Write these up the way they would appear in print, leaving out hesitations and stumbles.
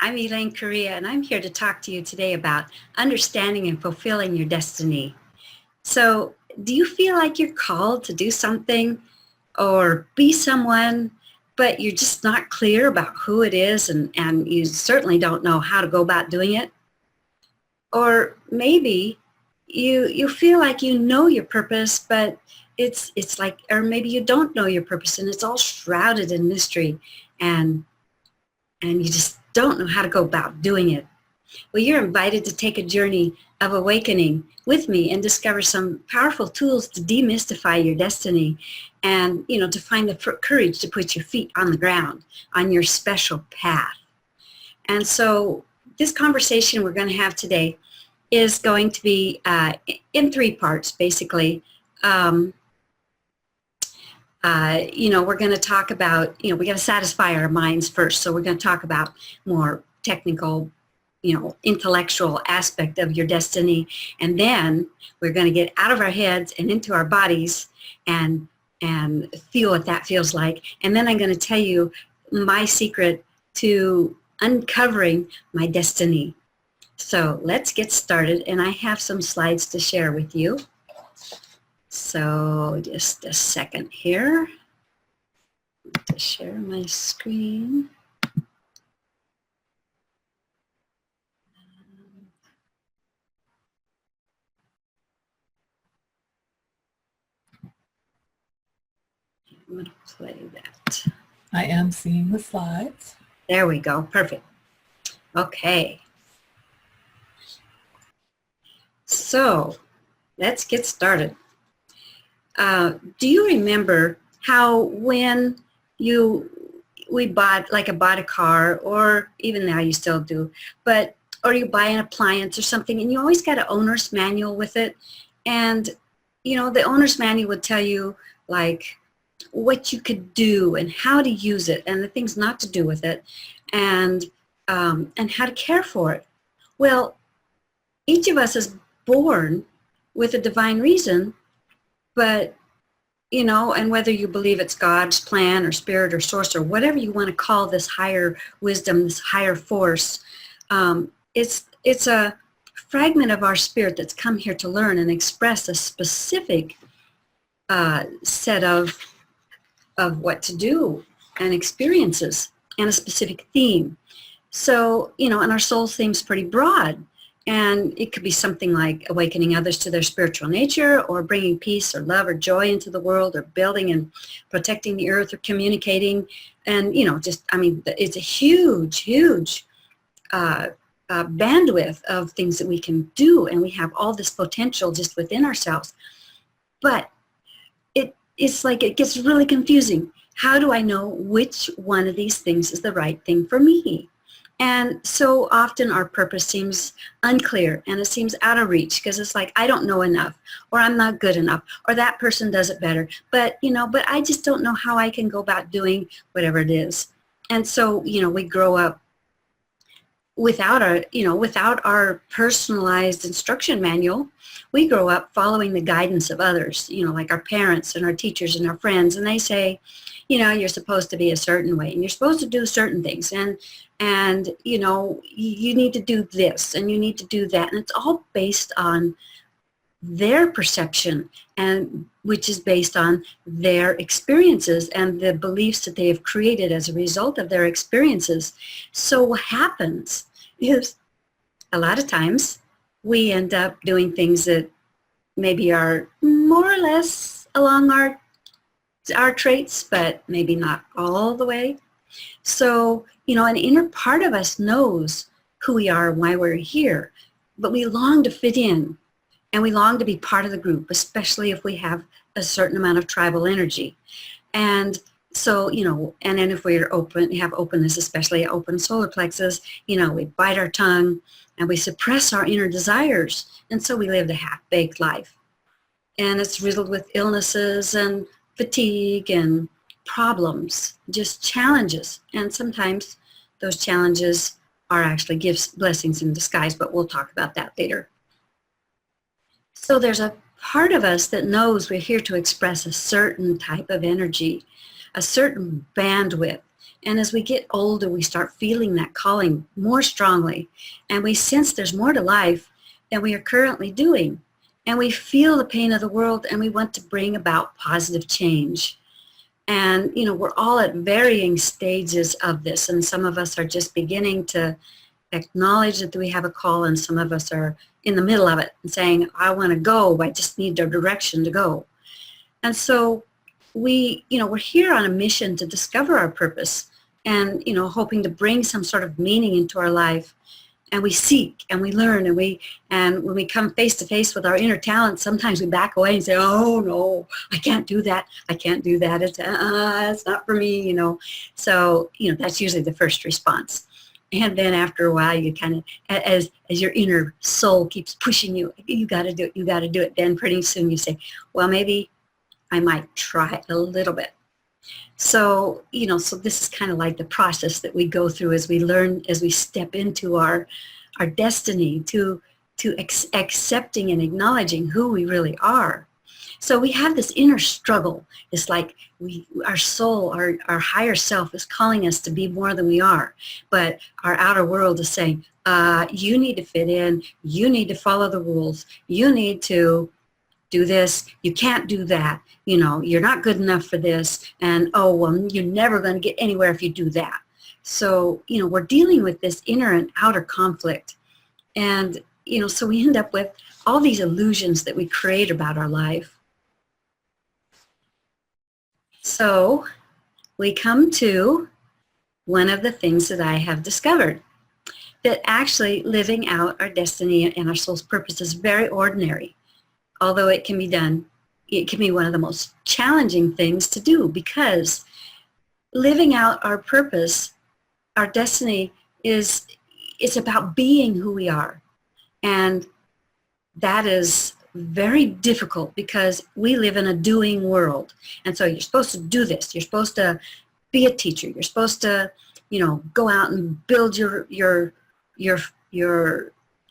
I'm Elaine Correia, and I'm here to talk to you today about understanding and fulfilling your destiny. So, do you feel like you're called to do something or be someone, but you're just not clear about who it is and you certainly don't know how to go about doing it? Or maybe you feel like you know your purpose, but it's like, or maybe you don't know your purpose and it's all shrouded in mystery and you just don't know how to go about doing it. Well, you're invited to take a journey of awakening with me and discover some powerful tools to demystify your destiny and, to find the courage to put your feet on the ground on your special path. And so this conversation we're going to have today is going to be in three parts, basically. We're going to talk about, we got to satisfy our minds first. So we're going to talk about more technical, intellectual aspect of your destiny. And then we're going to get out of our heads and into our bodies and feel what that feels like. And then I'm going to tell you my secret to uncovering my destiny. So let's get started. And I have some slides to share with you. So just a second here to share my screen. I'm going to play that. I am seeing the slides. There we go. Perfect. Okay. So let's get started. Do you remember how when we bought a car, or even now you still do, or you buy an appliance or something, and you always got an owner's manual with it, and the owner's manual would tell you like what you could do and how to use it and the things not to do with it, and how to care for it. Well, each of us is born with a divine reason, but and whether you believe it's God's plan or spirit or source or whatever you want to call this higher wisdom, this higher force, it's a fragment of our spirit that's come here to learn and express a specific set of what to do and experiences and a specific theme. So, and our soul seems pretty broad. And it could be something like awakening others to their spiritual nature, or bringing peace or love or joy into the world, or building and protecting the earth, or communicating. And, it's a huge, huge bandwidth of things that we can do. And we have all this potential just within ourselves. But it's like it gets really confusing. How do I know which one of these things is the right thing for me? And so often our purpose seems unclear and it seems out of reach because it's like, I don't know enough, or I'm not good enough, or that person does it better. But I just don't know how I can go about doing whatever it is. And so, we grow up without our personalized instruction manual. We grow up following the guidance of others, like our parents and our teachers and our friends. And they say, you're supposed to be a certain way and you're supposed to do certain things. And you need to do this and you need to do that. And it's all based on their perception, and which is based on their experiences and the beliefs that they have created as a result of their experiences. So what happens is a lot of times we end up doing things that maybe are more or less along our traits, but maybe not all the way. So, an inner part of us knows who we are and why we're here, but we long to fit in and we long to be part of the group, especially if we have a certain amount of tribal energy. And so, and then if we're open, have openness, especially open solar plexus, we bite our tongue and we suppress our inner desires. And so we live the half-baked life. And it's riddled with illnesses and fatigue and problems, just challenges. And sometimes those challenges are actually gifts, blessings in disguise, but we'll talk about that later. So there's a part of us that knows we're here to express a certain type of energy, a certain bandwidth, And as we get older, we start feeling that calling more strongly. And we sense there's more to life than we are currently doing. And we feel the pain of the world, and we want to bring about positive change. And, we're all at varying stages of this. And some of us are just beginning to acknowledge that we have a call, and some of us are in the middle of it and saying, I want to go, I just need a direction to go. And so we're here on a mission to discover our purpose and, hoping to bring some sort of meaning into our life. And we seek and we learn, and when we come face to face with our inner talent, sometimes we back away and say, oh no, I can't do that. I can't do that. It's not for me, So, that's usually the first response. And then after a while, you kind of, as your inner soul keeps pushing you, you got to do it, you got to do it. Then pretty soon you say, well, maybe I might try a little bit. So, so this is kind of like the process that we go through as we learn, as we step into our destiny, to accepting and acknowledging who we really are. So we have this inner struggle. It's like our soul, our higher self is calling us to be more than we are. But our outer world is saying, you need to fit in. You need to follow the rules. You need to do this. You can't do that. You're not good enough for this. And, oh, well, you're never going to get anywhere if you do that. So, we're dealing with this inner and outer conflict. And, so we end up with all these illusions that we create about our life. So we come to one of the things that I have discovered, that actually living out our destiny and our soul's purpose is very ordinary. Although it can be done, it can be one of the most challenging things to do, because living out our purpose, our destiny, it's about being who we are. And that is very difficult because we live in a doing world. And so you're supposed to do this. You're supposed to be a teacher. You're supposed to, go out and build your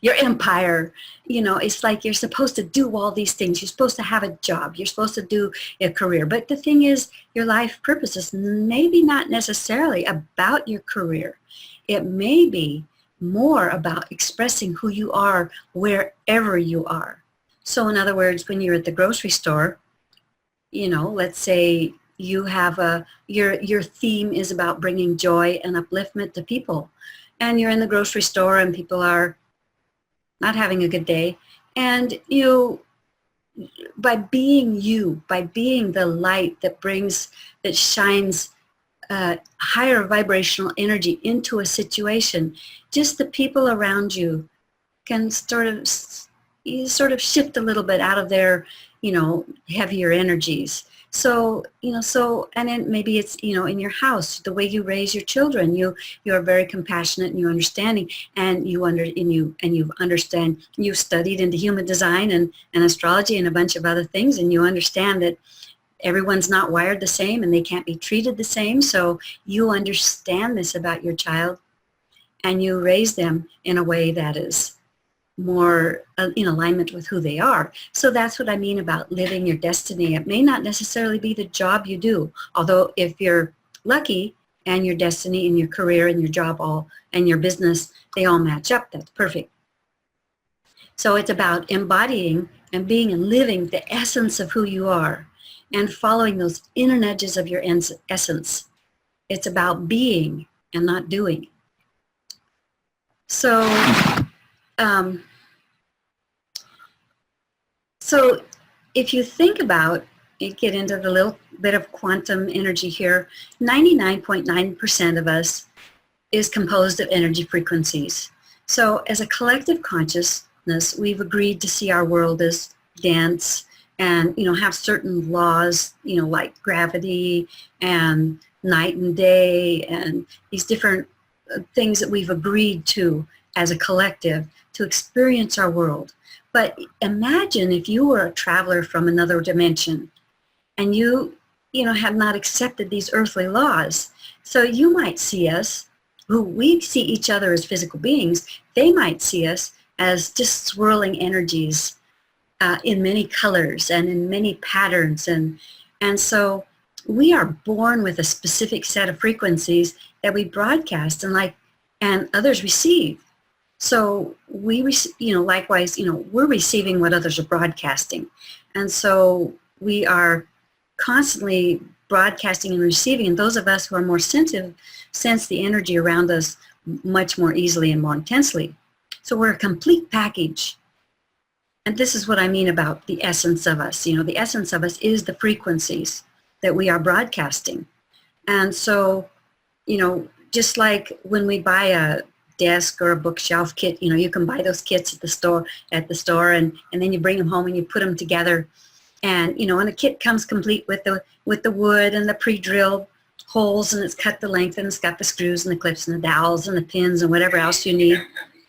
empire. It's like you're supposed to do all these things. You're supposed to have a job. You're supposed to do a career. But the thing is, your life purpose is maybe not necessarily about your career. It may be more about expressing who you are wherever you are. So in other words, when you're at the grocery store, let's say you have your theme is about bringing joy and upliftment to people. And you're in the grocery store and people are not having a good day. And by being the light that shines higher vibrational energy into a situation, just the people around you can sort of shift a little bit out of their, heavier energies. So, and then maybe it's, in your house, the way you raise your children, you are very compassionate and you're understanding, and you understand, you've studied into human design and astrology and a bunch of other things, and you understand that everyone's not wired the same and they can't be treated the same. So you understand this about your child, and you raise them in a way that is more in alignment with who they are. So that's what I mean about living your destiny. It may not necessarily be the job you do, although if you're lucky and your destiny and your career and your job and your business, they all match up, that's perfect. So it's about embodying and being and living the essence of who you are and following those inner nudges of your essence. It's about being and not doing. So so if you think about, you get into the little bit of quantum energy here, 99.9% of us is composed of energy frequencies. So as a collective consciousness, we've agreed to see our world as dense and, have certain laws, like gravity and night and day and these different things that we've agreed to as a collective to experience our world. But imagine if you were a traveler from another dimension and you have not accepted these earthly laws. So you might see us, who we see each other as physical beings, they might see us as just swirling energies in many colors and in many patterns. And so we are born with a specific set of frequencies, that we broadcast and others receive. So likewise, we're receiving what others are broadcasting. And so we are constantly broadcasting and receiving, and those of us who are more sensitive sense the energy around us much more easily and more intensely. So we're a complete package. And this is what I mean about the essence of us. The essence of us is the frequencies that we are broadcasting. And so, just like when we buy a desk or a bookshelf kit, you can buy those kits at the store, and then you bring them home and you put them together. And, and the kit comes complete with the wood and the pre-drilled holes, and it's cut the length, and it's got the screws and the clips and the dowels and the pins and whatever else you need.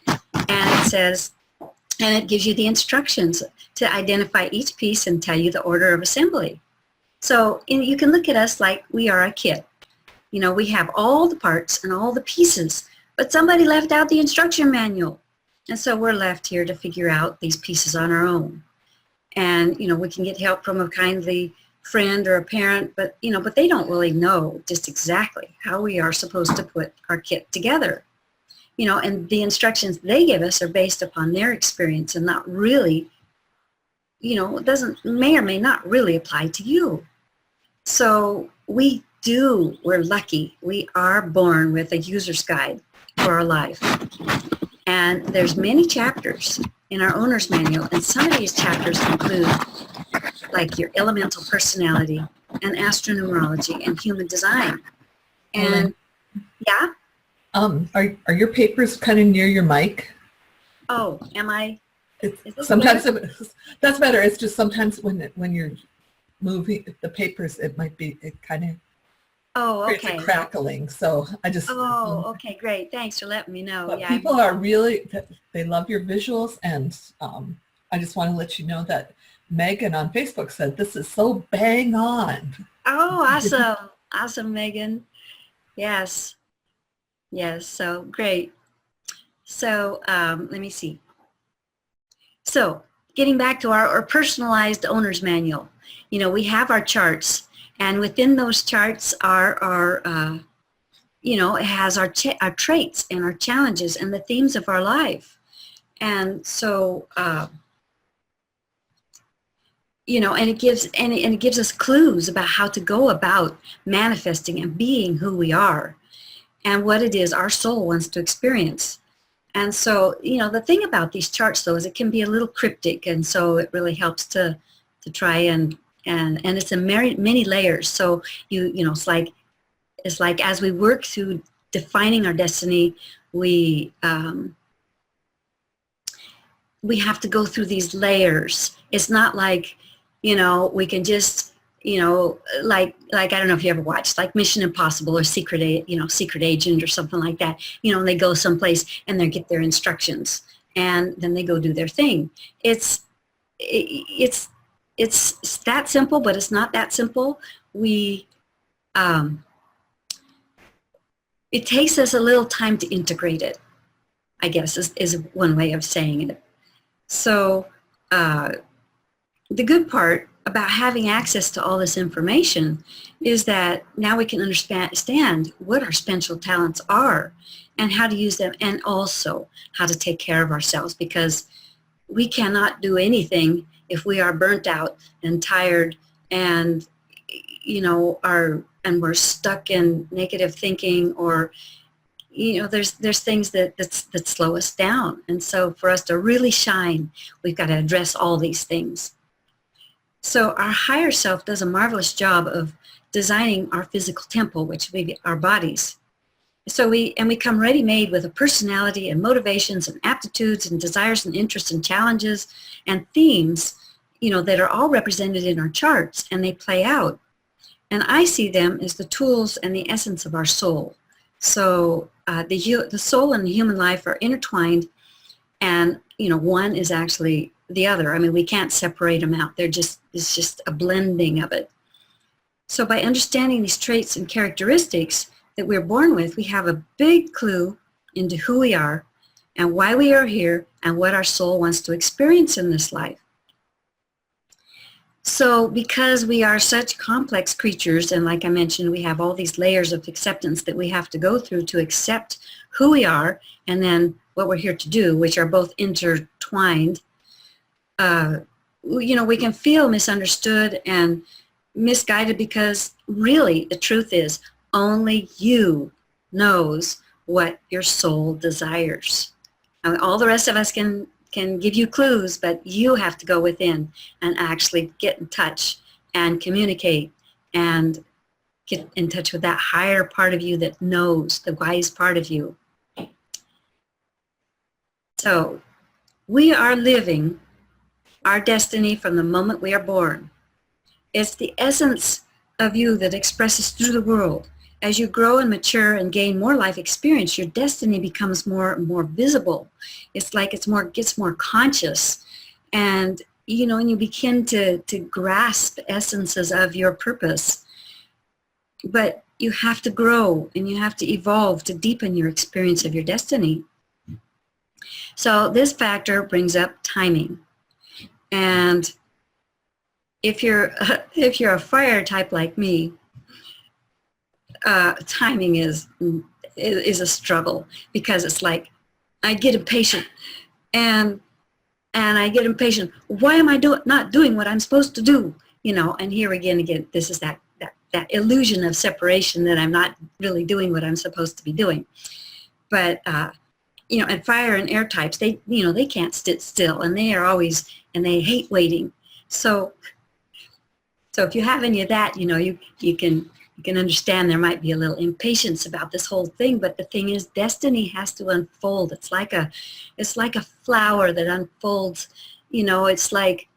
And it says, and it gives you the instructions to identify each piece and tell you the order of assembly. So you can look at us like we are a kit. We have all the parts and all the pieces, but somebody left out the instruction manual. And so we're left here to figure out these pieces on our own. And, we can get help from a kindly friend or a parent, but they don't really know just exactly how we are supposed to put our kit together. And the instructions they give us are based upon their experience and not really, may or may not really apply to you. So we're lucky. We are born with a user's guide for our life. And there's many chapters in our owner's manual, and some of these chapters include like your elemental personality and astronumerology and human design. And yeah? Are your papers kind of near your mic? Oh, am I? Sometimes that's better. It's just sometimes when you're moving the papers, it kind of creates a crackling. So I just. Oh, okay, great. Thanks for letting me know. But yeah. People are really, they love your visuals, and I just want to let you know that Megan on Facebook said this is so bang on. Oh, awesome. Awesome, Megan. Yes. So great. So let me see. So getting back to our personalized owner's manual, we have our charts, and within those charts are it has our traits and our challenges and the themes of our life. And so, and it gives us clues about how to go about manifesting and being who we are and what it is our soul wants to experience. And so, the thing about these charts, though, is it can be a little cryptic, and so it really helps to try and it's in many layers. So it's like as we work through defining our destiny, we have to go through these layers. It's not like we can just like I don't know if you ever watched like Mission Impossible or Secret Agent or something like that. And they go someplace and they get their instructions and then they go do their thing. It's that simple, but it's not that simple. It takes us a little time to integrate it, I guess, is one way of saying it. So the good part about having access to all this information is that now we can understand what our special talents are and how to use them, and also how to take care of ourselves, because we cannot do anything if we are burnt out and tired and we're stuck in negative thinking, or there's things that slow us down. And so for us to really shine, we've got to address all these things. So our higher self does a marvelous job of designing our physical temple, which would be our bodies. So we come ready-made with a personality and motivations and aptitudes and desires and interests and challenges and themes, that are all represented in our charts, and they play out. And I see them as the tools and the essence of our soul. So the soul and the human life are intertwined, and one is actually the other. I mean, we can't separate them out. It's just a blending of it. So by understanding these traits and characteristics that we're born with, we have a big clue into who we are and why we are here and what our soul wants to experience in this life. So because we are such complex creatures, and like I mentioned, we have all these layers of acceptance that we have to go through to accept who we are and then what we're here to do, which are both intertwined, we can feel misunderstood and misguided because really the truth is only you knows what your soul desires. And all the rest of us can give you clues, but you have to go within and actually get in touch and communicate and get in touch with that higher part of you that knows, the wise part of you. So we are living our destiny from the moment we are born. It's the essence of you that expresses through the world. As you grow and mature and gain more life experience, your destiny becomes more and more visible. It's like gets more conscious, and and you begin to grasp essences of your purpose. But you have to grow and you have to evolve to deepen your experience of your destiny. So this factor brings up timing. And if you're a fire type like me, timing is a struggle, because it's like I get impatient and I get impatient. Why am I not doing what I'm supposed to do? And here again, this is that illusion of separation, that I'm not really doing what I'm supposed to be doing. But and fire and air types, they can't sit still, and they are always, and they hate waiting. So if you have any of that, you can understand there might be a little impatience about this whole thing. But the thing is, destiny has to unfold. It's like a flower that unfolds. It's like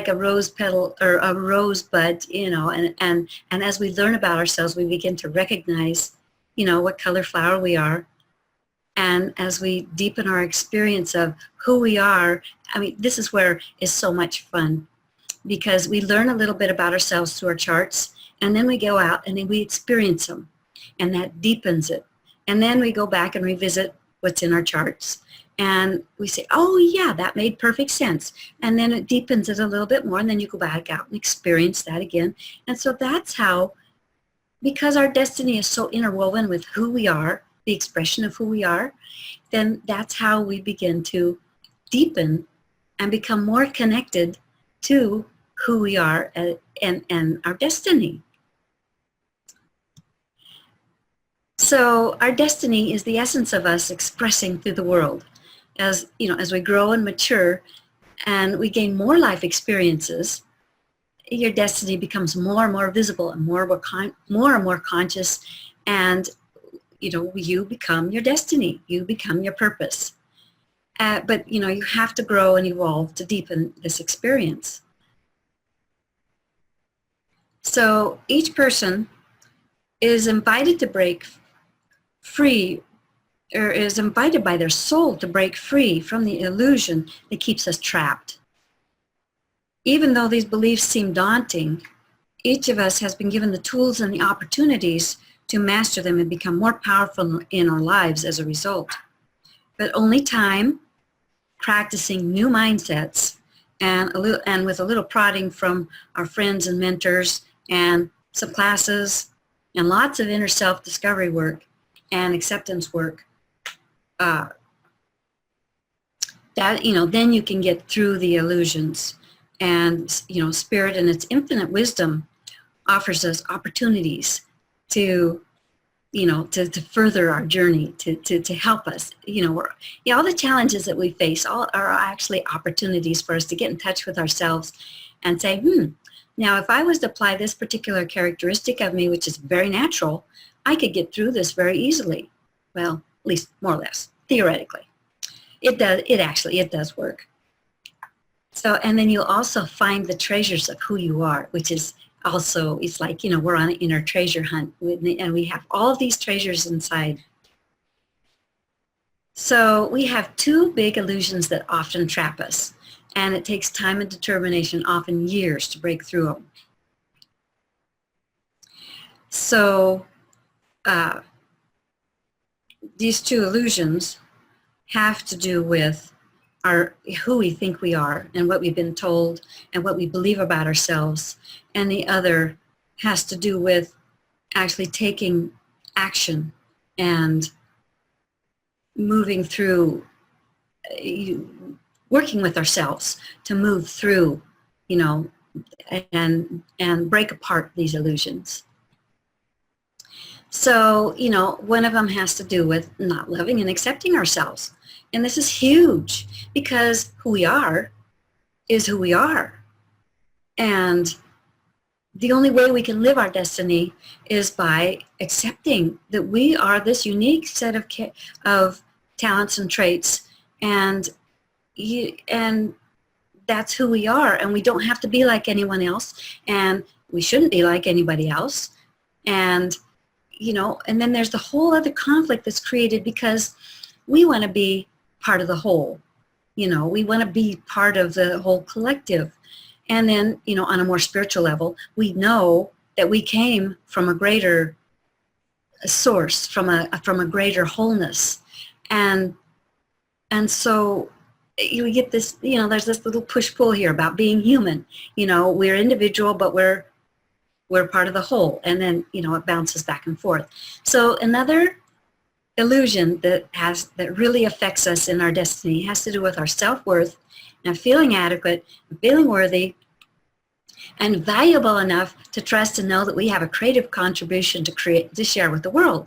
a rose petal or a rose bud. And as we learn about ourselves, we begin to recognize, what color flower we are. And as we deepen our experience of who we are, this is where it's so much fun, because we learn a little bit about ourselves through our charts, and then we go out and then we experience them, and that deepens it. And then we go back and revisit what's in our charts, and we say, oh yeah, that made perfect sense. And then it deepens it a little bit more, and then you go back out and experience that again. And so that's how, because our destiny is so interwoven with who we are, the expression of who we are, then that's how we begin to deepen and become more connected to who we are and our destiny. So our destiny is the essence of us expressing through the world. As we grow and mature and we gain more life experiences, your destiny becomes more and more visible and more and more conscious, and you become your destiny. You become your purpose. But you have to grow and evolve to deepen this experience. So each person is invited to break free, or is invited by their soul to break free from the illusion that keeps us trapped. Even though these beliefs seem daunting, each of us has been given the tools and the opportunities to master them and become more powerful in our lives as a result. But only time, practicing new mindsets, and with a little prodding from our friends and mentors, and some classes, and lots of inner self-discovery work and acceptance work, then you can get through the illusions. And Spirit in its infinite wisdom offers us opportunities to further our journey, to help us. All the challenges that we face are actually opportunities for us to get in touch with ourselves and say, now if I was to apply this particular characteristic of me, which is very natural, I could get through this very easily. Well, at least more or less, theoretically. It does work. So, and then you'll also find the treasures of who you are, which is also, it's like, we're on an inner treasure hunt, and we have all of these treasures inside. So we have two big illusions that often trap us, and it takes time and determination, often years, to break through them. So these two illusions have to do with who we think we are and what we've been told and what we believe about ourselves. And the other has to do with actually taking action and moving through, working with ourselves to move through, and break apart these illusions. So, one of them has to do with not loving and accepting ourselves. And this is huge because who we are is who we are. And the only way we can live our destiny is by accepting that we are this unique set of talents and traits, and that's who we are, and we don't have to be like anyone else, and we shouldn't be like anybody else. And and then there's the whole other conflict that's created because we want to be part of the whole. We want to be part of the whole collective. And then, on a more spiritual level, we know that we came from a greater source, from a greater wholeness. And so you get this, there's this little push-pull here about being human. We're individual, but we're part of the whole. And then, it bounces back and forth. So another illusion that really affects us in our destiny has to do with our self-worth and feeling adequate, feeling worthy, and valuable enough to trust and know that we have a creative contribution to share with the world.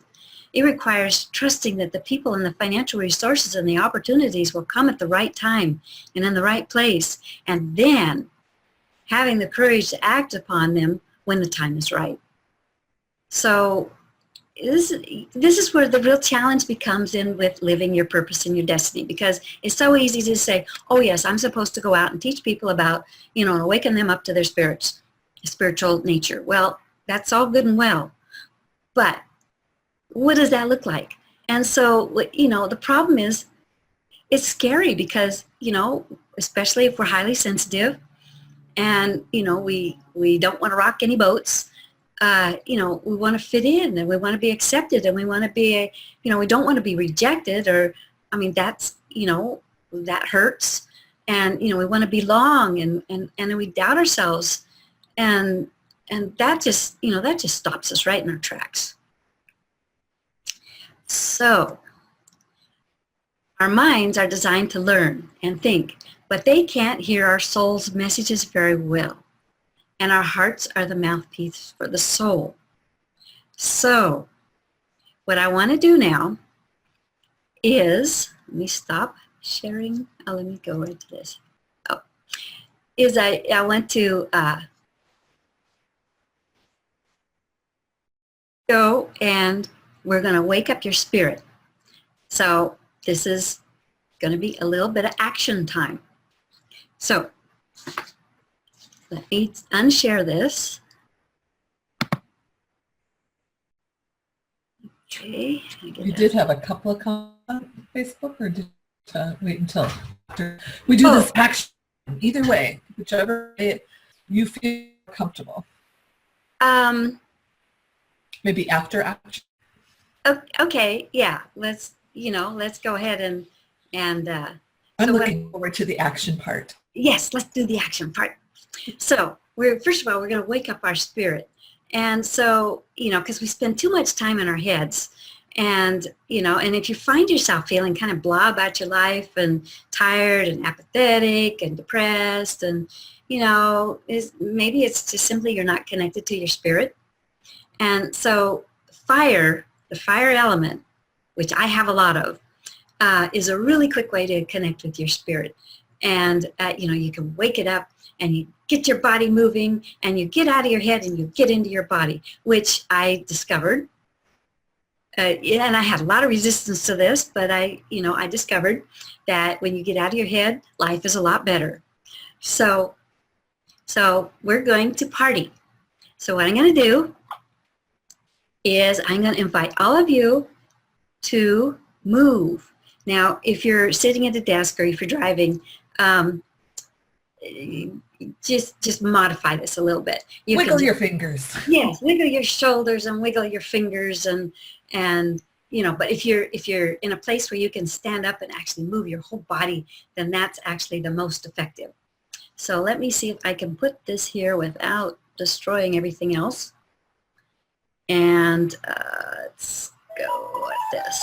It requires trusting that the people and the financial resources and the opportunities will come at the right time and in the right place, and then having the courage to act upon them when the time is right. So this is where the real challenge becomes in with living your purpose and your destiny, because it's so easy to say, oh yes, I'm supposed to go out and teach people about, and awaken them up to their spiritual nature. Well, that's all good and well, but what does that look like? And so, the problem is, it's scary because, especially if we're highly sensitive and, we don't want to rock any boats. We want to fit in, and we want to be accepted, and we want to be, we don't want to be rejected, or, that's, that hurts. And, we want to belong, and we doubt ourselves. And that just, that just stops us right in our tracks. So our minds are designed to learn and think, but they can't hear our soul's messages very well. And our hearts are the mouthpiece for the soul. So what I want to do now is, let me stop sharing. Let me go into this. I want to go, and we're going to wake up your spirit. So this is going to be a little bit of action time. So let me unshare this. Okay. You did have a couple of comments on Facebook, or did wait until after? We do this action. Either way, whichever way you feel comfortable. Maybe after action. Okay. Yeah. Let's go ahead and I'm looking forward to the action part. Yes, let's do the action part. So first of all, we're going to wake up our spirit. And so, because we spend too much time in our heads, and, and if you find yourself feeling kind of blah about your life and tired and apathetic and depressed, and, maybe it's just simply you're not connected to your spirit. And so the fire element, which I have a lot of, is a really quick way to connect with your spirit. And, you can wake it up, and you get your body moving, and you get out of your head, and you get into your body, which I discovered. And I had a lot of resistance to this, but I discovered that when you get out of your head, life is a lot better. So we're going to party. So what I'm going to do is I'm going to invite all of you to move. Now, if you're sitting at a desk or if you're driving, just modify this a little bit. Wiggle your fingers. Yes, wiggle your shoulders and wiggle your fingers, and you know, but if you're in a place where you can stand up and actually move your whole body, then that's actually the most effective. So let me see if I can put this here without destroying everything else. And let's go with this.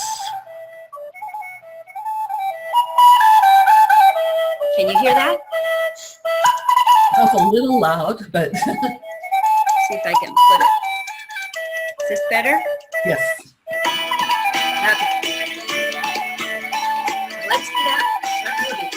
Can you hear that? That was a little loud, but See if I can put it. Is this better? yes. Okay. Let's get out. Start moving.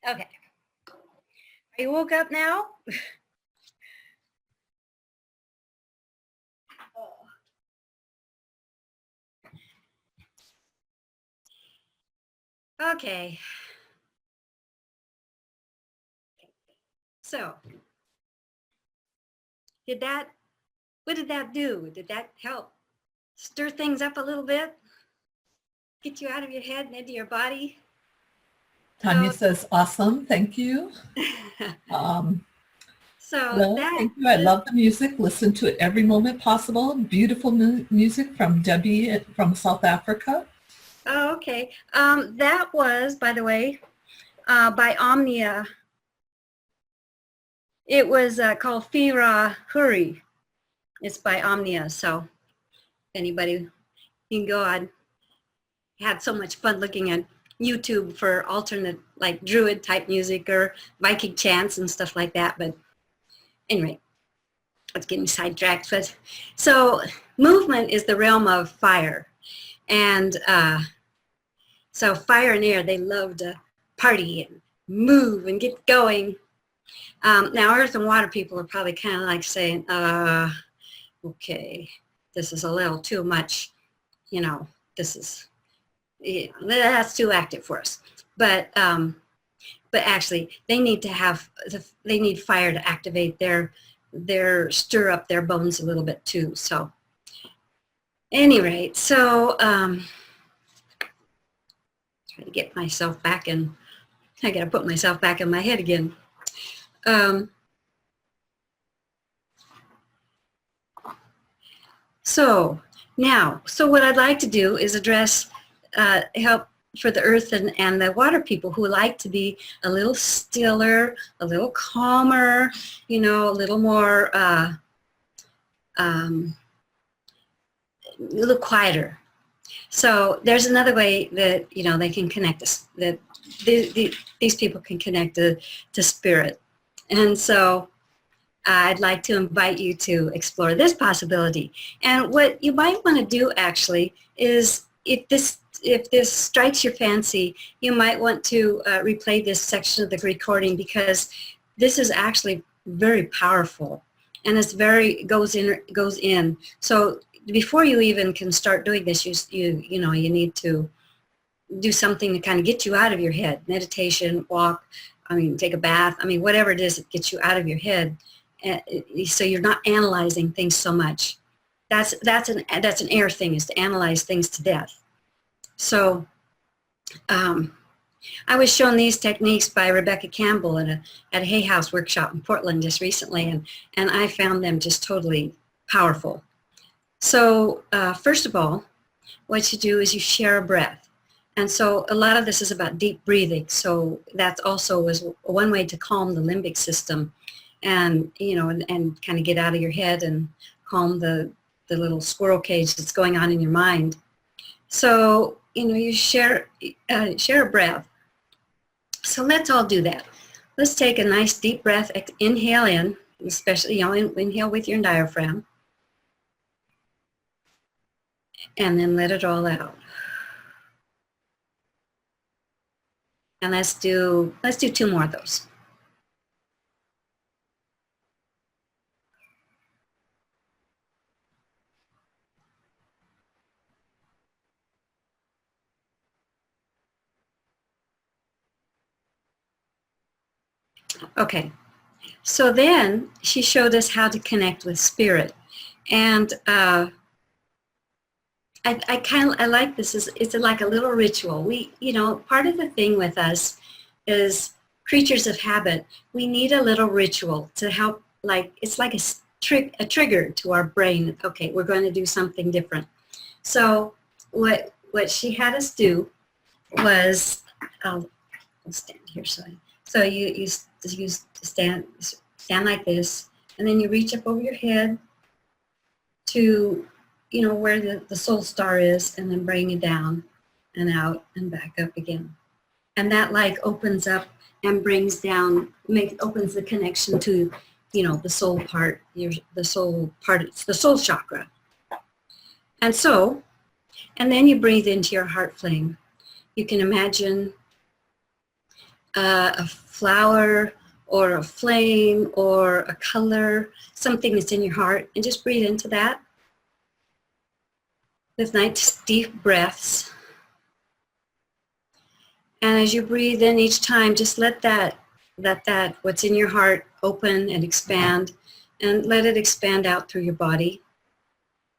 Okay. Are you woke up now? Okay. So, what did that do? Did that help stir things up a little bit? Get you out of your head and into your body? Tanya says, awesome, thank you. Well, thank you. I love the music. Listen to it every moment possible. Beautiful music from Debbie from South Africa. Oh, okay. That was, by the way, by Omnia. It was called Fira Huri. It's by Omnia. So anybody, you can go on had so much fun looking at YouTube for alternate, like Druid type music or Viking chants and stuff like that. But anyway, let's get me sidetracked. But so movement is the realm of fire. And so fire and air, they love to party and move and get going. Now earth and water people are probably kind of like saying, okay, this is a little too much, you know, this is, yeah, that's too active for us. But actually they need to have, they need fire to activate stir up their bones a little bit too. So at any rate, so try to get myself back in, I got to put myself back in my head again. So what I'd like to do is address help for the earth and the water people who like to be a little stiller, a little calmer, you know, a little more, a little quieter. So there's another way that, you know, they can connect us, that these people can connect to spirit. And so I'd like to invite you to explore this possibility. And what you might want to do actually is, if this strikes your fancy, you might want to replay this section of the recording, because this is actually very powerful, and it's goes in. So before you even can start doing this, you need to do something to kind of get you out of your head. Meditation, walk, take a bath, whatever it is that gets you out of your head, so you're not analyzing things so much. That's an air thing, is to analyze things to death. So I was shown these techniques by Rebecca Campbell at a Hay House workshop in Portland just recently, and I found them just totally powerful. So first of all, what you do is you share a breath. And so a lot of this is about deep breathing. So that also is one way to calm the limbic system, and and kind of get out of your head and calm the little squirrel cage that's going on in your mind. So you share a breath. So let's all do that. Let's take a nice deep breath. Inhale in, especially inhale with your diaphragm, and then let it all out. And let's do 2 more of those. Okay, so then she showed us how to connect with spirit, and I like this. It's like a little ritual. Part of the thing with us is creatures of habit. We need a little ritual to help. It's like a trigger to our brain. Okay, we're going to do something different. So what she had us do was, I'll stand here. So you stand like this, and then you reach up over your head to where the soul star is, and then bring it down and out and back up again. And that opens up and brings down, opens the connection to the soul part, it's the soul chakra. And then you breathe into your heart flame. You can imagine a flower or a flame or a color, something that's in your heart, and just breathe into that with nice deep breaths. And as you breathe in each time, just let that what's in your heart open and expand, and let it expand out through your body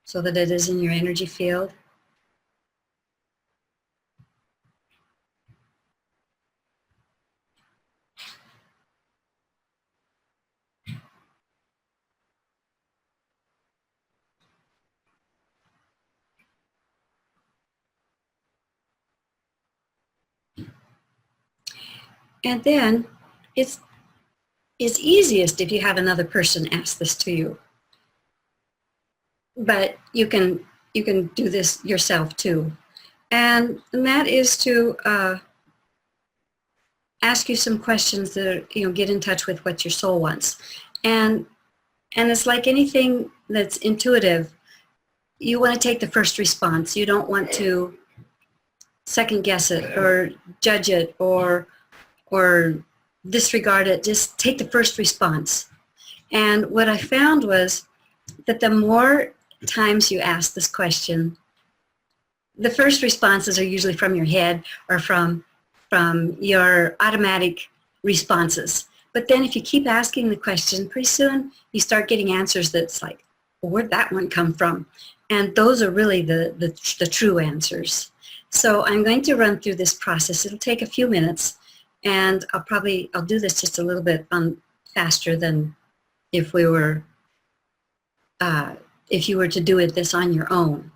so that it is in your energy field. And then it's easiest if you have another person ask this to you. But you can do this yourself too. And that is to ask you some questions that are, get in touch with what your soul wants. And it's like anything that's intuitive, you want to take the first response. You don't want to second guess it or judge it or disregard it. Just take the first response. And what I found was that the more times you ask this question, the first responses are usually from your head or from your automatic responses. But then if you keep asking the question, pretty soon you start getting answers that's like, well, where'd that one come from? And those are really the true answers. So I'm going to run through this process. It'll take a few minutes, and I'll do this just a little bit faster than if you were to do this on your own.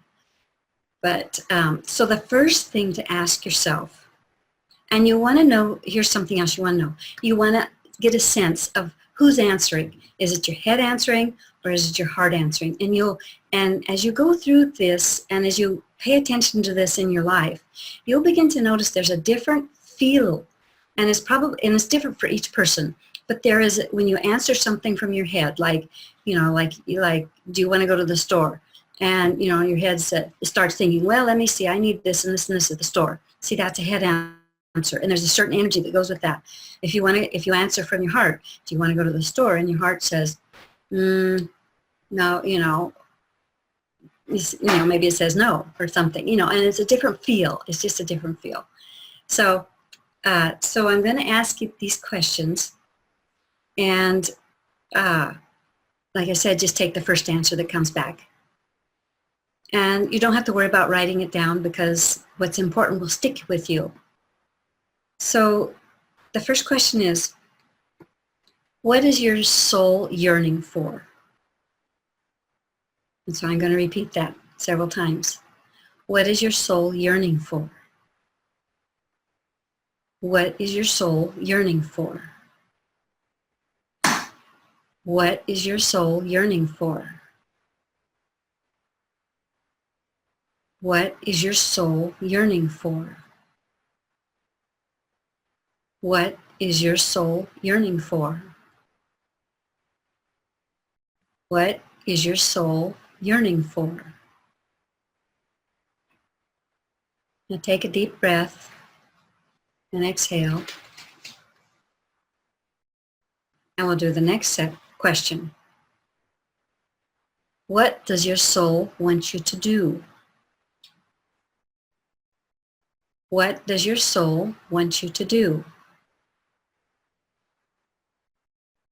But so the first thing to ask yourself, and you want to know, here's something else you want to know. You want to get a sense of who's answering. Is it your head answering or is it your heart answering? And as you go through this and as you pay attention to this in your life, you'll begin to notice there's a different feel, and it's different for each person. But there is, when you answer something from your head, like do you want to go to the store? And your head starts thinking, well, let me see, I need this and this and this at the store. See, that's a head answer, and there's a certain energy that goes with that. If you answer from your heart, do you want to go to the store? And your heart says, no, maybe it says no or something, and it's a different feel. It's just a different feel. So I'm going to ask you these questions, and like I said, just take the first answer that comes back. And you don't have to worry about writing it down, because what's important will stick with you. So the first question is, what is your soul yearning for? And so I'm going to repeat that several times. What is your soul yearning for? What is your soul yearning for? What is your soul yearning for? What is your soul yearning for? What is your soul yearning for? What is your soul yearning for? Now take a deep breath and exhale. And we'll do the next question. What does your soul want you to do? What does your soul want you to do?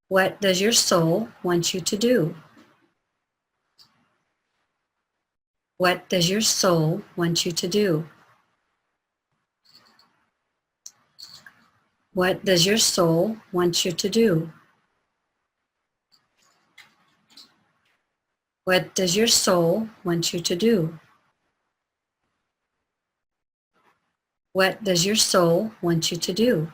What does your soul want you to do? What does your soul want you to do? What does your soul want you to do? What does your soul want you to do? What does your soul want you to do?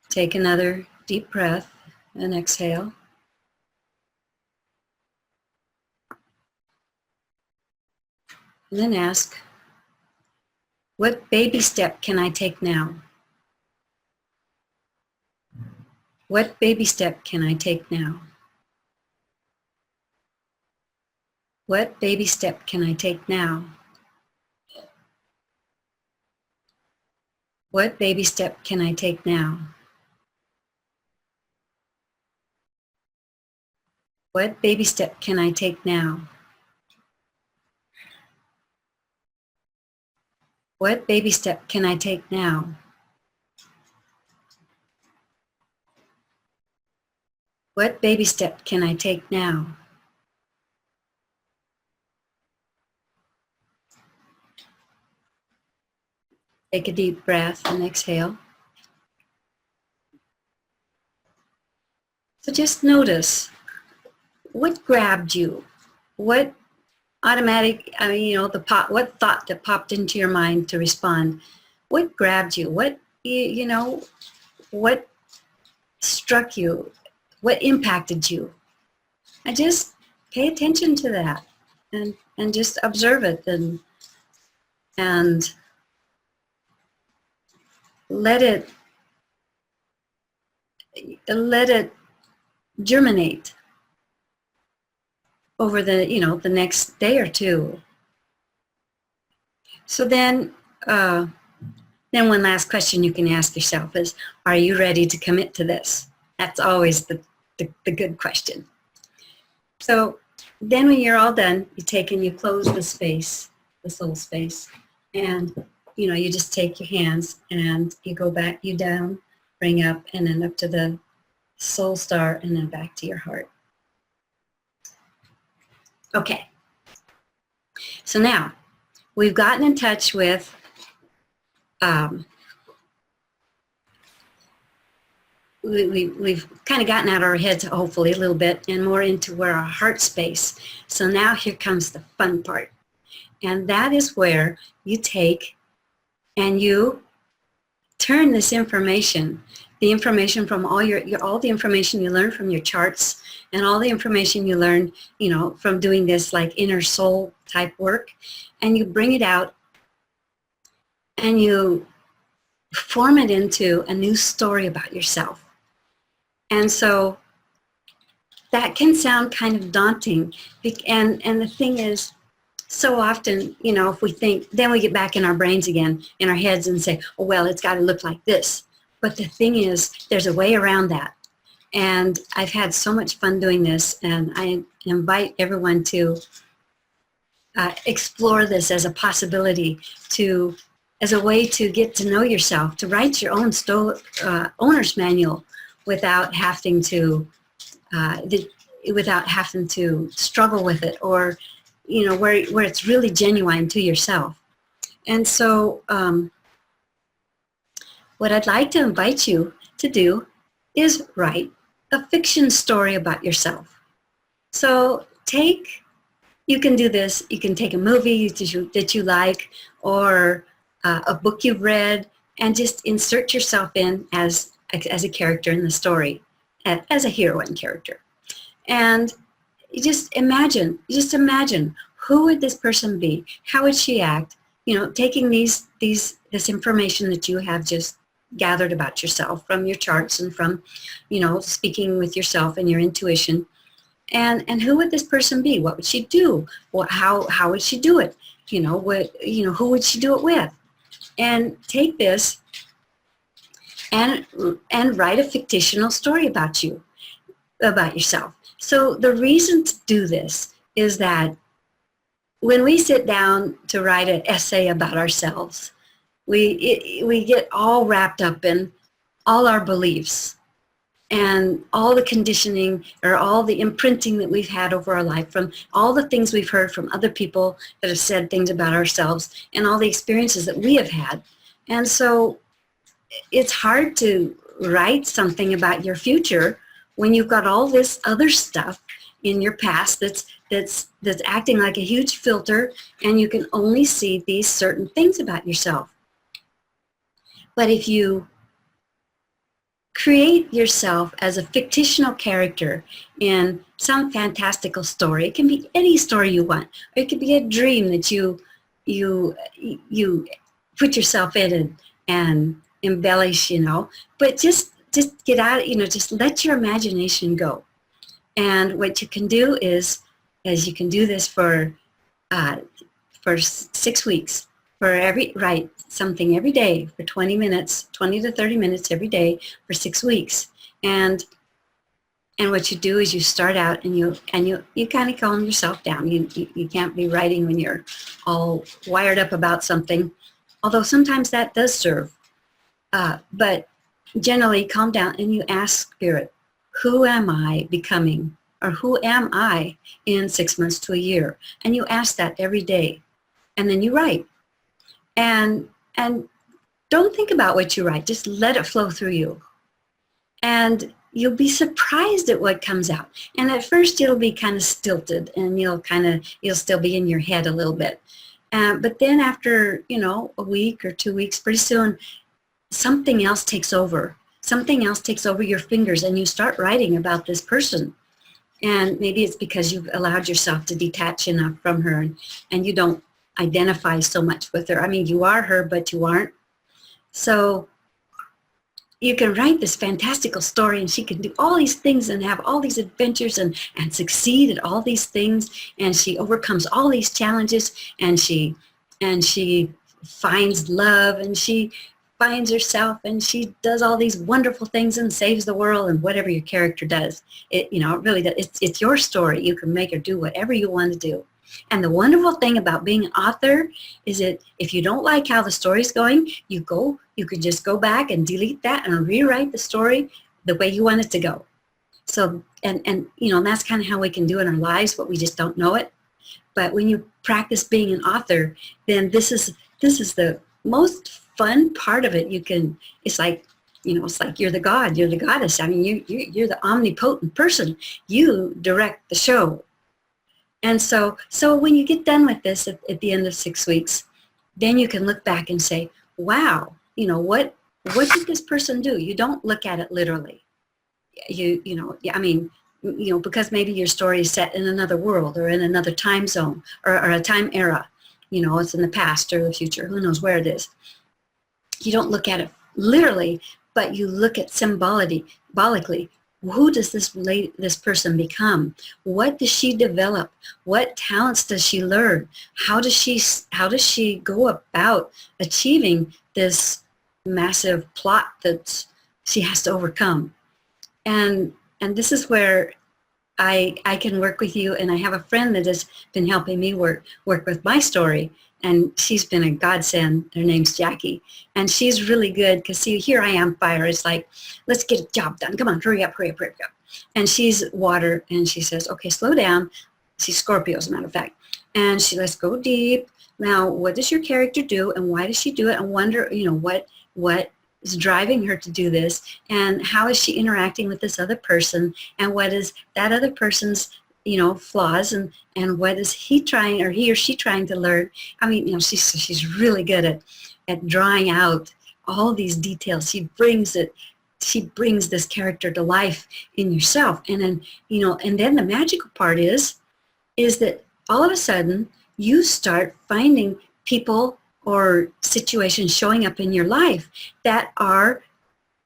Take another deep breath and exhale. And then ask, what baby step can I take now? What baby step can I take now? What baby step can I take now? What baby step can I take now? What baby step can I take now? What baby step can I take now? What baby step can I take now? Take a deep breath and exhale. So just notice, what grabbed you? What automatic, what thought that popped into your mind to respond? What grabbed you? What struck you? What impacted you? And just pay attention to that and just observe it and let it germinate over the the next day or two. So then one last question you can ask yourself is, are you ready to commit to this? That's always the good question. So then when you're all done, you take and you close the space, the soul space, and you just take your hands and you go back, you down, bring up, and then up to the soul star, and then back to your heart. Okay. So now we've gotten in touch with we've kind of gotten out of our heads, hopefully, a little bit, and more into where our heart space. So now here comes the fun part. And that is where you take and you turn this information, the information from all the information you learn from your charts and all the information you learn, from doing this like inner soul type work, and you bring it out and you form it into a new story about yourself. And so that can sound kind of daunting. And the thing is, so often, if we think, then we get back in our brains again, in our heads, and say, oh, well, it's got to look like this. But the thing is, there's a way around that. And I've had so much fun doing this, and I invite everyone to explore this as a possibility, as a way to get to know yourself, to write your own owner's manual without having to struggle with it, or where it's really genuine to yourself. And so what I'd like to invite you to do is write a fiction story about yourself. So you can do this, you can take a movie that you like, or a book you've read, and just insert yourself in as a character in the story, as a heroine character. And you just imagine, who would this person be? How would she act? Taking this information that you have just gathered about yourself from your charts and from, speaking with yourself and your intuition. And who would this person be? What would she do? How would she do it? Who would she do it with? And take this and write a fictional story about yourself. So the reason to do this is that when we sit down to write an essay about ourselves, we get all wrapped up in all our beliefs and all the conditioning or all the imprinting that we've had over our life, from all the things we've heard from other people that have said things about ourselves, and all the experiences that we have had. And so it's hard to write something about your future when you've got all this other stuff in your past that's acting like a huge filter, and you can only see these certain things about yourself. But if you create yourself as a fictional character in some fantastical story, it can be any story you want, or it could be a dream that you put yourself in and embellish, but just get out, just let your imagination go. And what you can do is you can do this for 6 weeks, write something every day for 20 to 30 minutes every day for 6 weeks. And what you do is you start out and you kind of calm yourself down. You can't be writing when you're all wired up about something, although sometimes that does serve. But generally calm down and you ask Spirit, who am I becoming? Or who am I in 6 months to a year? And you ask that every day. And then you write. And don't think about what you write. Just let it flow through you. And you'll be surprised at what comes out. And at first it'll be kind of stilted, and you'll still be in your head a little bit. But then after, a week or 2 weeks, pretty soon something else takes over. Something else takes over your fingers, and you start writing about this person. And maybe it's because you've allowed yourself to detach enough from her, and you don't identify so much with her. I mean, you are her, but you aren't. So you can write this fantastical story, and she can do all these things and have all these adventures and succeed at all these things. And she overcomes all these challenges, and she finds love, and she finds herself, and she does all these wonderful things and saves the world, and whatever your character does. It really does. It's your story. You can make her do whatever you want to do. And the wonderful thing about being an author is that if you don't like how the story's going, you could just go back and delete that and rewrite the story the way you want it to go. So, and that's kind of how we can do it in our lives, but we just don't know it. But when you practice being an author, then this is the most fun part of it. It's like you're the god, you're the goddess. I mean, you're the omnipotent person. You direct the show. And so when you get done with this at the end of 6 weeks, then you can look back and say, wow, what did this person do? You don't look at it literally. Because maybe your story is set in another world or in another time zone or a time era. It's in the past or the future. Who knows where it is. You don't look at it literally, but you look at symbolically. Who does this person become? What does she develop? What talents does she learn? How does she go about achieving this massive plot that she has to overcome? And this is where I can work with you. And I have a friend that has been helping me work with my story. And she's been a godsend. Her name's Jackie. And she's really good because, see, here I am, fire. It's like, let's get a job done. Come on, hurry up. And she's water. And she says, okay, slow down. She's Scorpio, as a matter of fact. And let's go deep. Now, what does your character do? And why does she do it? And wonder, what is driving her to do this? And how is she interacting with this other person? And what is that other person's flaws, and what is he or she trying to learn? I mean, she's really good at drawing out all these details. She brings this character to life in yourself. And then, and then the magical part is that all of a sudden you start finding people or situations showing up in your life that are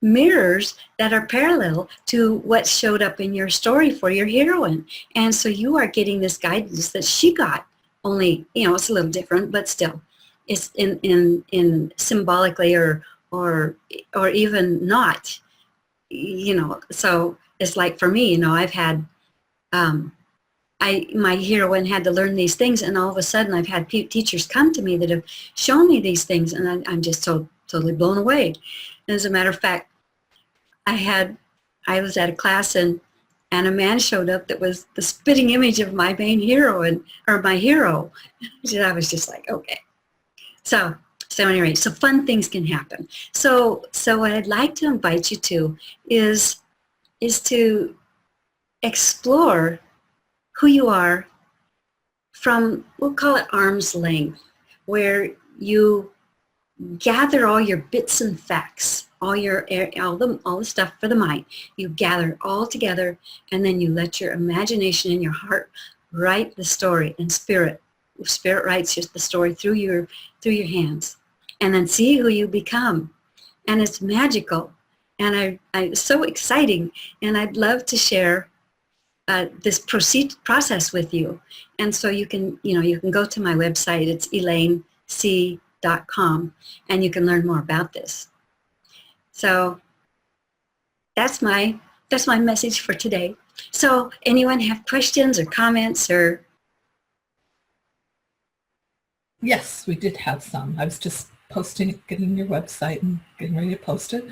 mirrors, that are parallel to what showed up in your story for your heroine. And so you are getting this guidance that she got, only it's a little different, but still it's in symbolically or even not, so it's like, for me, I've had my heroine had to learn these things, and all of a sudden I've had teachers come to me that have shown me these things, and I'm just so totally blown away. As a matter of fact, I was at a class, and a man showed up that was the spitting image of my main heroine, or my hero. I was just like, okay. So anyway, so fun things can happen. So what I'd like to invite you to is to explore who you are from, we'll call it arm's length, where you gather all your bits and facts, all the stuff for the mind. You gather it all together, and then you let your imagination and your heart write the story, and spirit writes the story through your hands, and then see who you become. And it's magical, and it's so exciting, and I'd love to share this process with you. And so you can go to my website. It's ElaineC.com, and you can learn more about this. So that's my message for today. So anyone have questions or comments or? Yes, we did have some. I was just getting your website and getting ready to post it.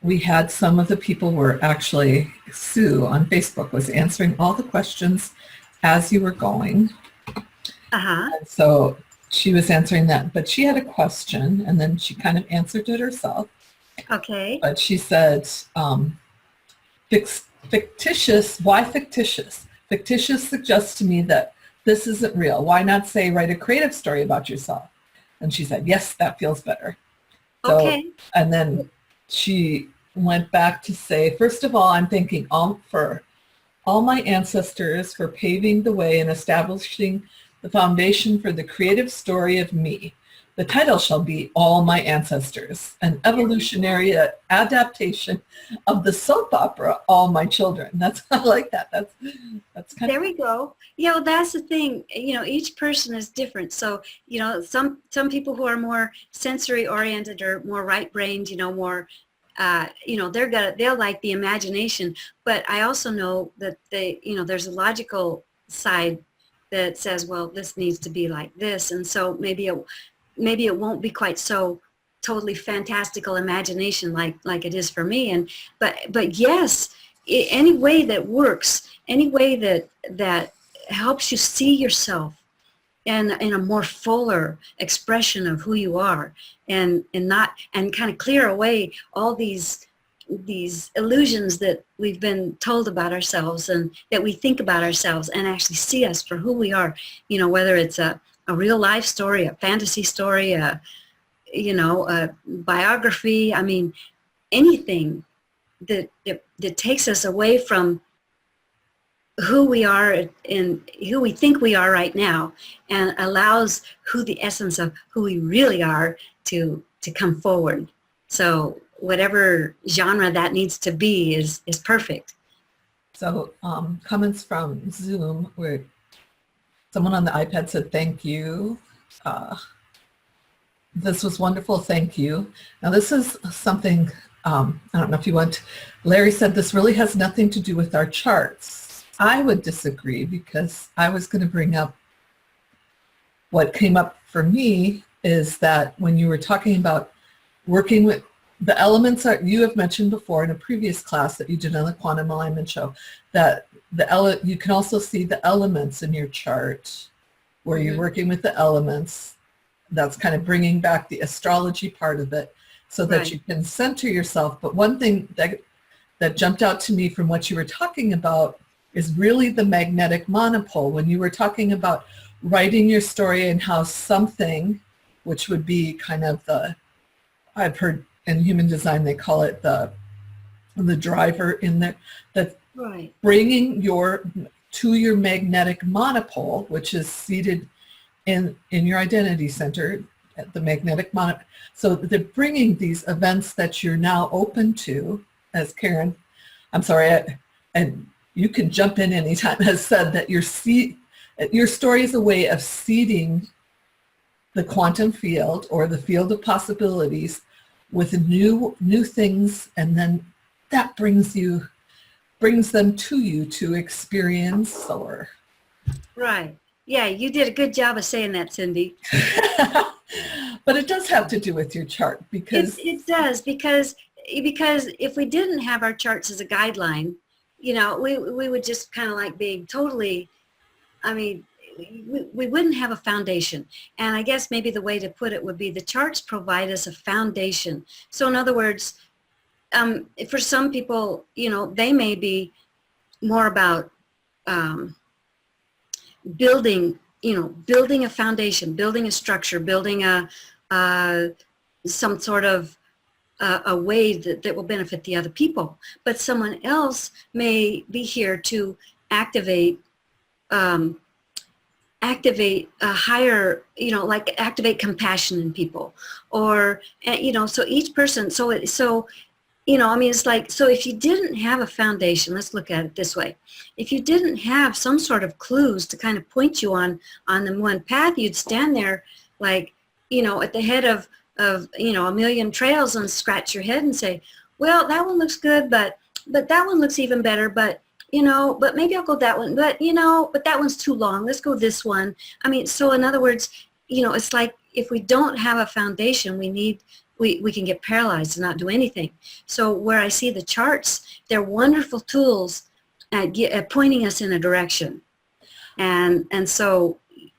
We had some of the people were actually, Sue on Facebook was answering all the questions as you were going. Uh-huh. And so she was answering that, but she had a question, and then she kind of answered it herself. Okay. But she said, fictitious, why fictitious? Fictitious suggests to me that this isn't real. Why not say, write a creative story about yourself? And she said, yes, that feels better. So, okay. And then she went back to say, first of all, I'm thanking for all my ancestors for paving the way and establishing the foundation for the creative story of me. The title shall be All My Ancestors, an evolutionary adaptation of the soap opera All My Children. That's, I like that. That's kind There we go. Yeah, well, that's the thing. You know, each person is different. So, you know, some people who are more sensory oriented or more right brained, you know, more, you know, they'll like the imagination. But I also know that you know, there's a logical side that says, well, this needs to be like this, and so maybe it won't be quite so totally fantastical imagination like it is for me. And but yes, any way that works, any way that helps you see yourself and in a more fuller expression of who you are, and kind of clear away all these illusions that we've been told about ourselves and that we think about ourselves, and actually see us for who we are, you know, whether it's a real life story, a fantasy story, you know, a biography. I mean, anything that takes us away from who we are and who we think we are right now, and allows the essence of who we really are to come forward. So whatever genre that needs to be is perfect. So comments from Zoom where someone on the iPad said, thank you. This was wonderful, thank you. Now this is something, I don't know if you want, Larry said this really has nothing to do with our charts. I would disagree, because I was going to bring up what came up for me is that when you were talking about working with the elements that you have mentioned before in a previous class that you did on the quantum alignment show, that you can also see the elements in your chart where you're working with the elements. That's kind of bringing back the astrology part of it so that you can center yourself. But one thing that jumped out to me from what you were talking about is really the magnetic monopole. When you were talking about writing your story and how something, which would be kind of I've heard in human design, they call it the driver in there, that bringing to your magnetic monopole, which is seated in your identity center, at the magnetic monopole. So they're bringing these events that you're now open to, as Karen, I'm sorry, and you can jump in anytime, has said that your story is a way of seeding the quantum field or the field of possibilities with new things, and then that brings them to you to experience or. Right. Yeah, you did a good job of saying that, Cindy. But it does have to do with your chart, because it does, because if we didn't have our charts as a guideline, you know, we would just kind of like being totally, I mean, we wouldn't have a foundation. And I guess maybe the way to put it would be the charts provide us a foundation. So in other words, for some people, you know, they may be more about building a foundation, building a structure, building some sort of a way that will benefit the other people. But someone else may be here to activate a higher, you know, like activate compassion in people, or, you know, so each person, so you know, I mean, it's like, so if you didn't have a foundation, let's look at it this way. If you didn't have some sort of clues to kind of point you on the one path, you'd stand there like, you know, at the head of you know, a million trails and scratch your head and say, well, that one looks good, but that one looks even better, but, you know, but maybe I'll go that one, but, you know, but that one's too long. Let's go this one. I mean, so in other words, you know, it's like if we don't have a foundation, we can get paralyzed and not do anything. So where I see the charts, they're wonderful tools at pointing us in a direction. And so,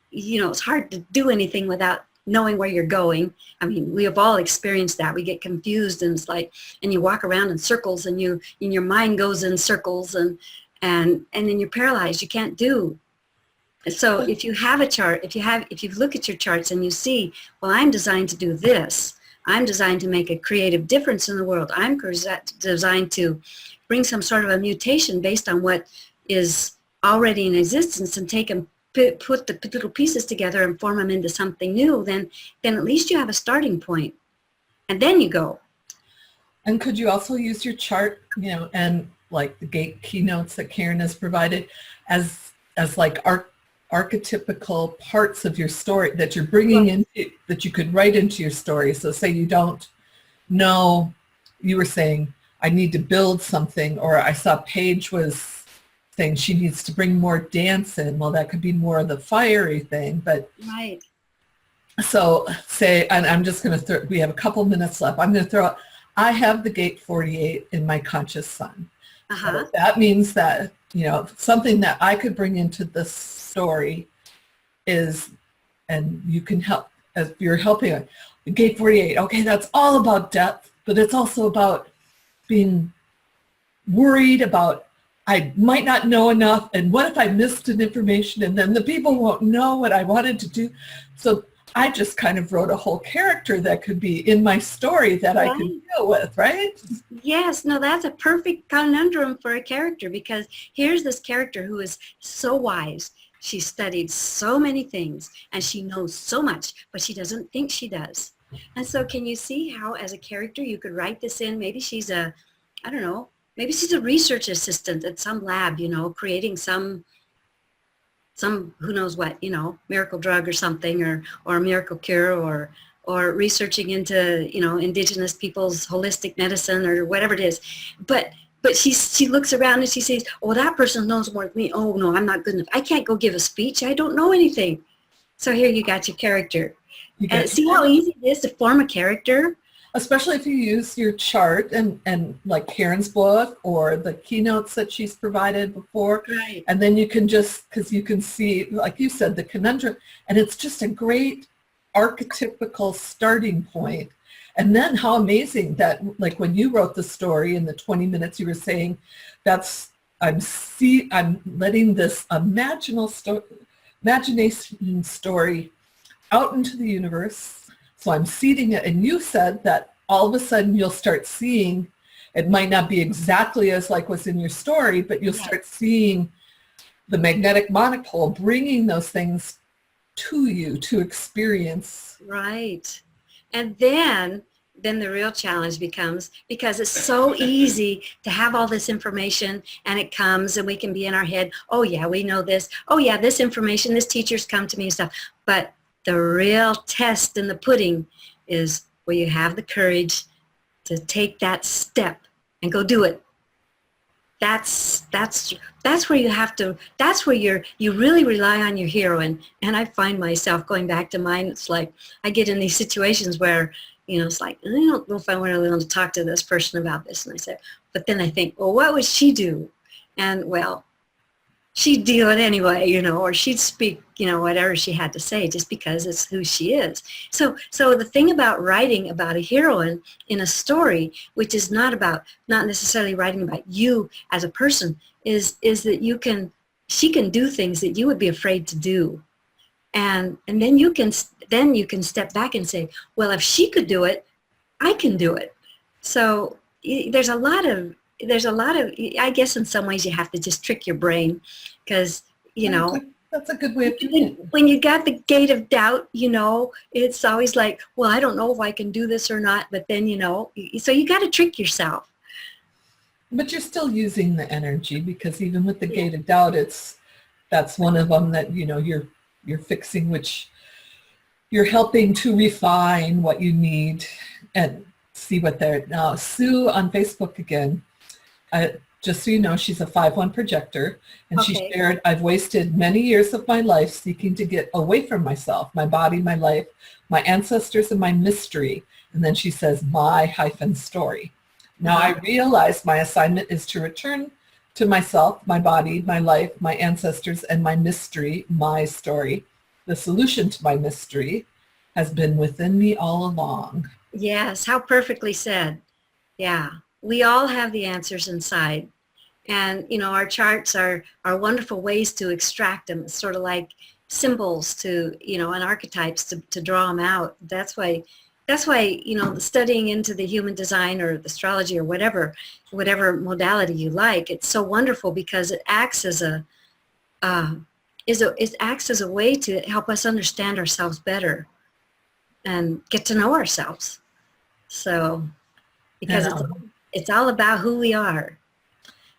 you know, it's hard to do anything without knowing where you're going. I mean, we have all experienced that. We get confused, and it's like, and you walk around in circles, and your mind goes in circles, and then you're paralyzed. You can't do. So if you have a chart, if you look at your charts and you see, well, I'm designed to do this, I'm designed to make a creative difference in the world. I'm designed to bring some sort of a mutation based on what is already in existence and take and put the little pieces together and form them into something new, then at least you have a starting point. And then you go. And could you also use your chart, and like the gate keynotes that Karen has provided as like archetypical parts of your story that you're bringing into, that you could write into your story. So say you don't know, you were saying, I need to build something, or I saw Paige was saying she needs to bring more dance in. Well, that could be more of the fiery thing, but right. So say, and I'm just going to throw, we have a couple minutes left. I'm going to throw out, I have the gate 48 in my conscious sun. So that means that, something that I could bring into this story is, and you can help, as you're helping, gate 48, okay, that's all about depth, but it's also about being worried about, I might not know enough, and what if I missed an information, and then the people won't know what I wanted to do. So I just kind of wrote a whole character that could be in my story that I could deal with, right? Yes, no, that's a perfect conundrum for a character, because here's this character who is so wise. She studied so many things and she knows so much, but she doesn't think she does. And so can you see how as a character you could write this in? Maybe she's a, I don't know, maybe she's a research assistant at some lab, creating some who knows what, miracle drug or something, or a miracle cure, or researching into, indigenous people's holistic medicine or whatever it is. But she looks around and she says, oh, that person knows more than me. Oh, no, I'm not good enough. I can't go give a speech. I don't know anything. So here you got your character. And see how easy it is to form a character? Especially if you use your chart and like Karen's book or the keynotes that she's provided before. Right. And then you can just, because you can see, like you said, the conundrum, and it's just a great archetypical starting point. And then how amazing that, like when you wrote the story in the 20 minutes, you were saying, I'm letting this imagination story out into the universe. So I'm seeding it, and you said that all of a sudden you'll start seeing, it might not be exactly as like what's in your story, but you'll start seeing the magnetic monopole bringing those things to you to experience. Right. And then the real challenge becomes, because it's so easy to have all this information and it comes and we can be in our head, oh yeah, we know this. Oh yeah, this information, this teacher's come to me and stuff. But the real test in the pudding is where you have the courage to take that step and go do it. That's where you have to, that's where you really rely on your hero. And I find myself going back to mine. It's like I get in these situations where, it's like, I don't know if I really want to talk to this person about this. And I say, but then I think, well, what would she do? And well, she'd do it anyway, or she'd speak, whatever she had to say, just because it's who she is. So the thing about writing about a heroine in a story, which is not necessarily writing about you as a person, is that she can do things that you would be afraid to do. And then you can step back and say, well, if she could do it, I can do it. So there's a lot of, I guess in some ways you have to just trick your brain, because, That's a good way of doing it. When you got the gate of doubt, it's always like, well, I don't know if I can do this or not. But then, so you got to trick yourself. But you're still using the energy, because even with the gate of doubt, that's one of them that, you're fixing, which you're helping to refine what you need and see what they're. Now, Sue on Facebook again, just so you know, she's a 5/1 projector, and she shared, I've wasted many years of my life seeking to get away from myself, my body, my life, my ancestors, and my mystery. And then she says, my-story. Now I realize my assignment is to return to myself, my body, my life, my ancestors, and my mystery, my story. The solution to my mystery has been within me all along. Yes, how perfectly said. Yeah, we all have the answers inside. And, our charts are wonderful ways to extract them. It's sort of like symbols to, and archetypes to draw them out. That's why, that's why, studying into the human design or the astrology or whatever modality you like, it's so wonderful because it acts as it acts as a way to help us understand ourselves better and get to know ourselves. So, because it's all about who we are.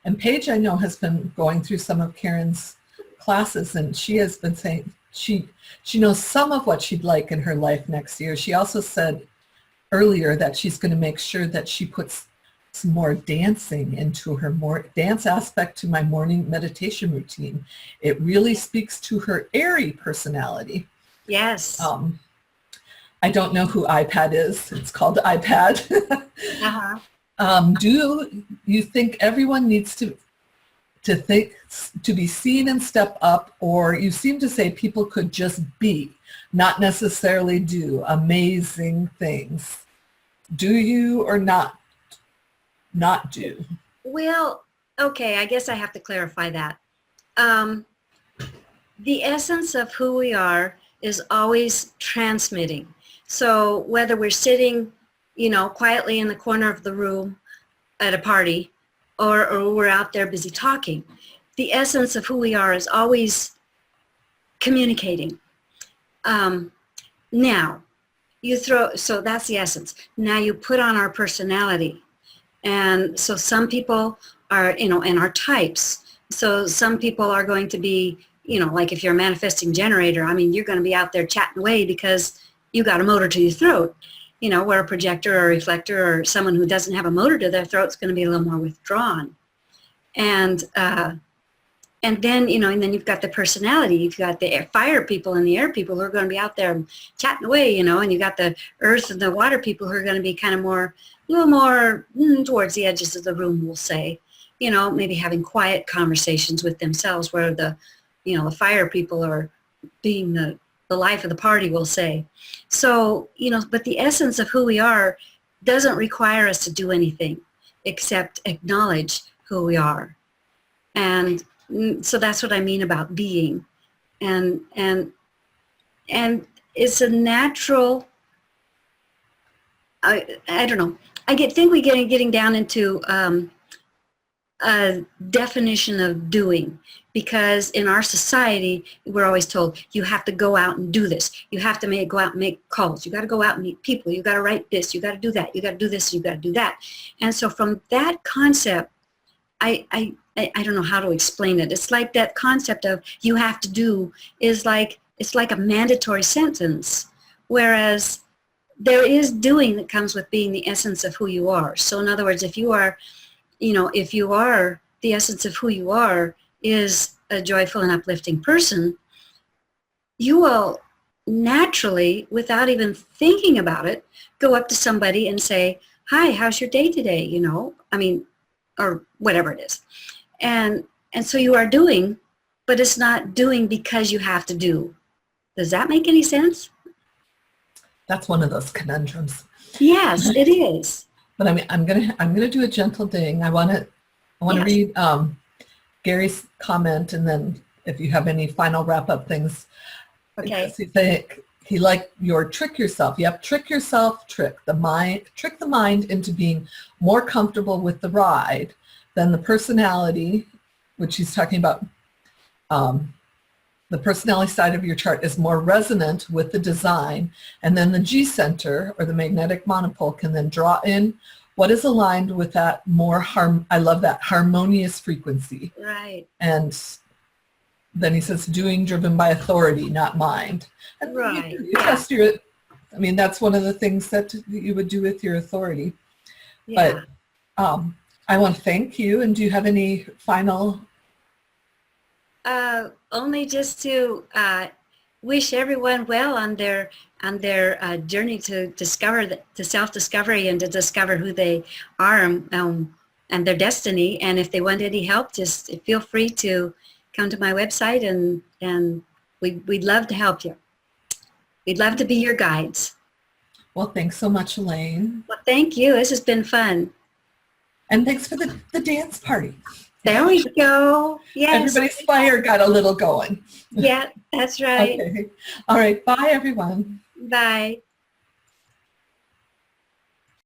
And Paige, I know, has been going through some of Karen's classes, and she has been saying she knows some of what she'd like in her life next year. She also said earlier that she's going to make sure that she puts some more dancing into her dance aspect to my morning meditation routine. It really speaks to her airy personality. Yes. I don't know who iPad is. It's called iPad. Uh-huh. Do you think everyone needs to be seen and step up, or you seem to say people could just be, not necessarily do amazing things? Do you or not do? Well, okay, I guess I have to clarify that. The essence of who we are is always transmitting. So whether we're sitting, quietly in the corner of the room at a party, or we're out there busy talking, the essence of who we are is always communicating. Now, so that's the essence. Now you put on our personality. And so some people are, and our types. So some people are going to be, like if you're a manifesting generator, you're going to be out there chatting away because you got a motor to your throat. Where a projector or a reflector or someone who doesn't have a motor to their throat is going to be a little more withdrawn. And then, and then you've got the personality. You've got the fire people and the air people who are going to be out there chatting away, and you got the earth and the water people who are going to be kind of a little more towards the edges of the room, we'll say, maybe having quiet conversations with themselves, where the fire people are being the life of the party, we'll say. So, but the essence of who we are doesn't require us to do anything except acknowledge who we are. And so that's what I mean about being. And it's a natural, I don't know. Think we getting down into a definition of doing, because in our society we're always told you have to go out and do this, you have to go out and make calls, you got to go out and meet people, you got to write this, you got to do that, you got to do this, you got to do that. And so from that concept, I don't know how to explain it. It's like that concept of you have to do is like, it's like a mandatory sentence, whereas there is doing that comes with being the essence of who you are. So in other words, if you are the essence of who you are is a joyful and uplifting person, you will naturally, without even thinking about it, go up to somebody and say, hi, how's your day today? Or whatever it is. And so you are doing, but it's not doing because you have to do. Does that make any sense? That's one of those conundrums. Yes, it is. But I'm gonna do a gentle ding. I want to Yes. read Gary's comment, and then if you have any final wrap up things. Okay. He liked your trick yourself. Yep, trick yourself, trick the mind into being more comfortable with the ride. Then the personality, which he's talking about, the personality side of your chart is more resonant with the design, and then the G center, or the magnetic monopole, can then draw in what is aligned with that more I love that, harmonious frequency. Right. And then he says, doing driven by authority, not mind. And right. You trust that's one of the things that you would do with your authority. Yeah. But I want to thank you. And do you have any final? Only just to wish everyone well on their journey to self-discovery and to discover who they are and their destiny. And if they want any help, just feel free to come to my website, and we'd love to help you. We'd love to be your guides. Well, thanks so much, Elaine. Well, thank you. This has been fun. And thanks for the dance party. There we go. Yes. Everybody's fire got a little going. Yeah, that's right. Okay. All right. Bye, everyone. Bye.